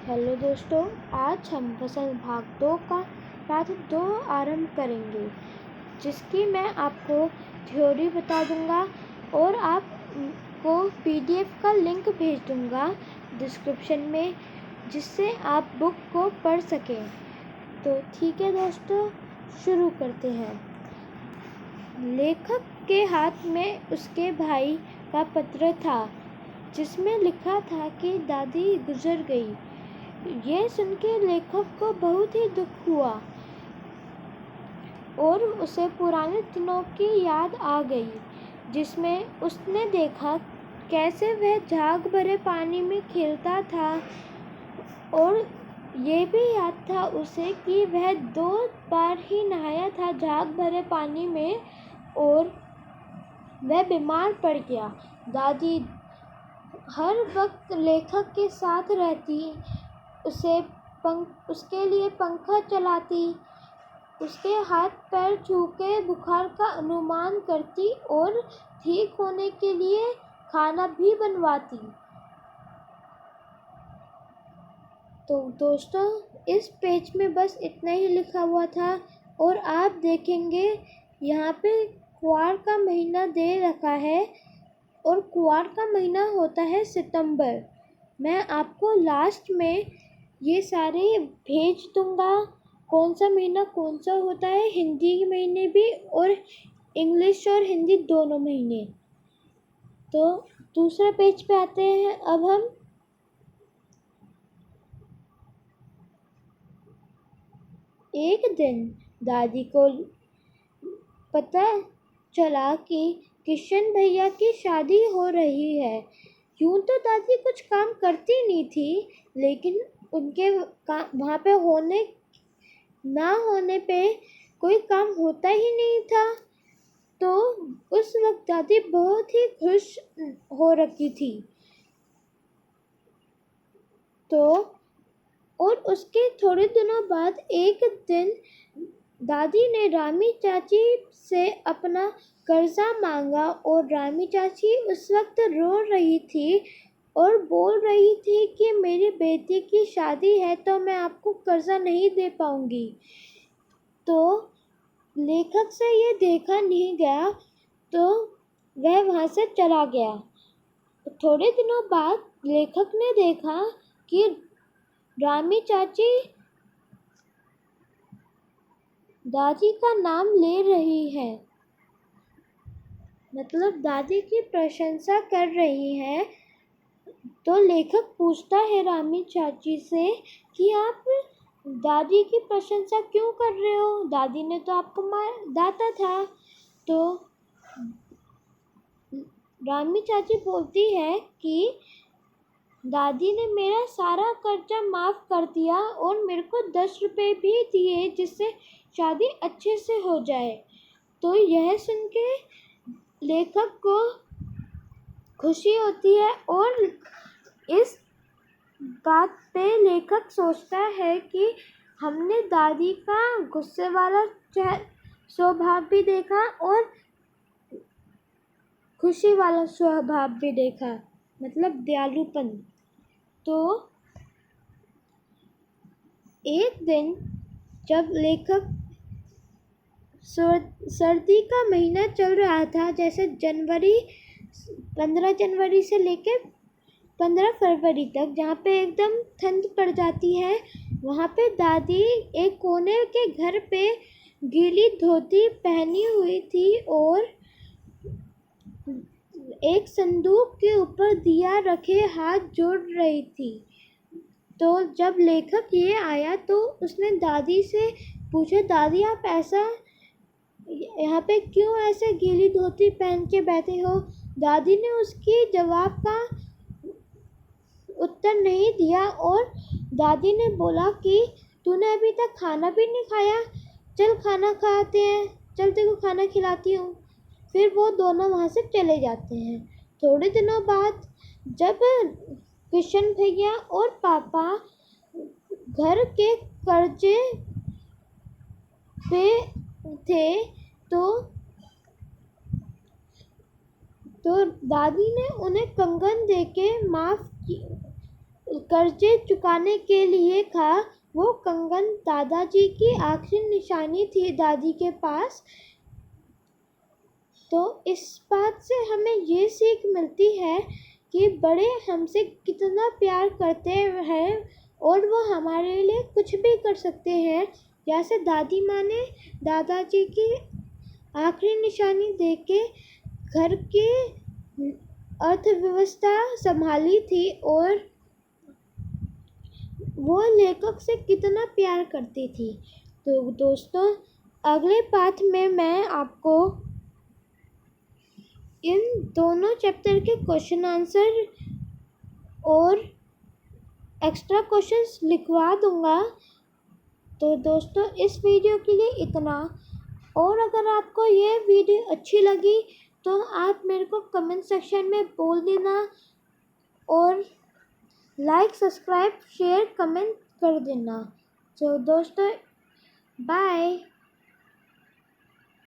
Hello दोस्तों, आज हम फसल भाग 2 का पाठ 2 आरंभ करेंगे, जिसकी मैं आपको थ्योरी बता दूंगा और आपको पीडीएफ का लिंक भेज दूंगा डिस्क्रिप्शन में, जिससे आप बुक को पढ़ सकें। तो ठीक है दोस्तों, शुरू करते हैं। लेखक के हाथ में उसके भाई का पत्र था, जिसमें लिखा था कि दादी गुजर गई। यह सुनकर लेखक को बहुत ही दुख हुआ और उसे पुराने दिनों की याद आ गई, जिसमें उसने देखा कैसे वह झाग भरे पानी में खेलता था। और ये भी याद था उसे कि वह 2 बार ही नहाया था झाग भरे पानी में और वह बीमार पड़ गया। दादी हर वक्त लेखक के साथ रहती, उसके लिए पंखा चलाती, उसके हाथ पैर छू के बुखार का अनुमान करती और ठीक होने के लिए खाना भी बनवाती। तो दोस्तों, इस पेज में बस इतना ही लिखा हुआ था और आप देखेंगे यहाँ पे कुआर का महीना दे रखा है और कुआर का महीना होता है सितंबर। मैं आपको लास्ट में ये सारे भेज दूंगा, कौन सा महीना कौन सा होता है, हिंदी के महीने भी और इंग्लिश और हिंदी दोनों महीने। तो दूसरे पेज पे आते हैं अब हम। एक दिन दादी को पता चला कि किशन भैया की शादी हो रही है। यूं तो दादी कुछ काम करती नहीं थी, लेकिन उनके वहाँ पे ना होने पे कोई काम होता ही नहीं था। तो उस वक्त दादी बहुत ही खुश हो रखी थी। तो और उसके थोड़े दिनों बाद एक दिन दादी ने रामी चाची से अपना कर्जा मांगा और रामी चाची उस वक्त रो रही थी और बोल रही थी कि मेरी बेटी की शादी है तो मैं आपको कर्जा नहीं दे पाऊंगी। तो लेखक से ये देखा नहीं गया, तो वह वहाँ से चला गया। थोड़े दिनों बाद लेखक ने देखा कि रामी चाची दादी का नाम ले रही है, मतलब दादी की प्रशंसा कर रही है। तो लेखक पूछता है रामी चाची से कि आप दादी की प्रशंसा क्यों कर रहे हो, दादी ने तो आपको डांटा था। तो रामी चाची बोलती है कि दादी ने मेरा सारा कर्जा माफ़ कर दिया और मेरे को 10 रुपये भी दिए, जिससे शादी अच्छे से हो जाए। तो यह सुन के लेखक को खुशी होती है और इस बात पे लेखक सोचता है कि हमने दादी का गुस्से वाला स्वभाव भी देखा और खुशी वाला स्वभाव भी देखा, मतलब दयालुपन। तो एक दिन जब लेखक सर्दी का महीना चल रहा था, जैसे 15 जनवरी से लेकर 15 फरवरी तक, जहाँ पे एकदम ठंड पड़ जाती है, वहाँ पे दादी एक कोने के घर पे गीली धोती पहनी हुई थी और एक संदूक के ऊपर दिया रखे हाथ जोड़ रही थी। तो जब लेखक ये आया तो उसने दादी से पूछा, दादी आप ऐसा यहाँ पे क्यों ऐसे गीली धोती पहन के बैठे हो। दादी ने उसकी जवाब का उत्तर नहीं दिया और दादी ने बोला कि तूने अभी तक खाना भी नहीं खाया, चल खाना खाते हैं, चल तेरे को खाना खिलाती हूँ। फिर वो दोनों वहाँ से चले जाते हैं। थोड़े दिनों बाद जब किशन भैया और पापा घर के कर्जे पे थे, तो दादी ने उन्हें कंगन देके माफ़ कर्जे चुकाने के लिए था। वो कंगन दादाजी की आखिरी निशानी थी दादी के पास। तो इस बात से हमें ये सीख मिलती है कि बड़े हमसे कितना प्यार करते हैं और वो हमारे लिए कुछ भी कर सकते हैं। जैसे दादी माँ ने दादाजी की आखिरी निशानी देके घर की अर्थव्यवस्था संभाली थी और वो लेखक से कितना प्यार करती थी। तो दोस्तों, अगले पाठ में मैं आपको इन दोनों चैप्टर के क्वेश्चन आंसर और एक्स्ट्रा क्वेश्चंस लिखवा दूंगा। तो दोस्तों, इस वीडियो के लिए इतना। और अगर आपको ये वीडियो अच्छी लगी तो आप मेरे को कमेंट सेक्शन में बोल देना और लाइक, सब्सक्राइब, शेयर, कमेंट कर देना। तो दोस्तों, बाय।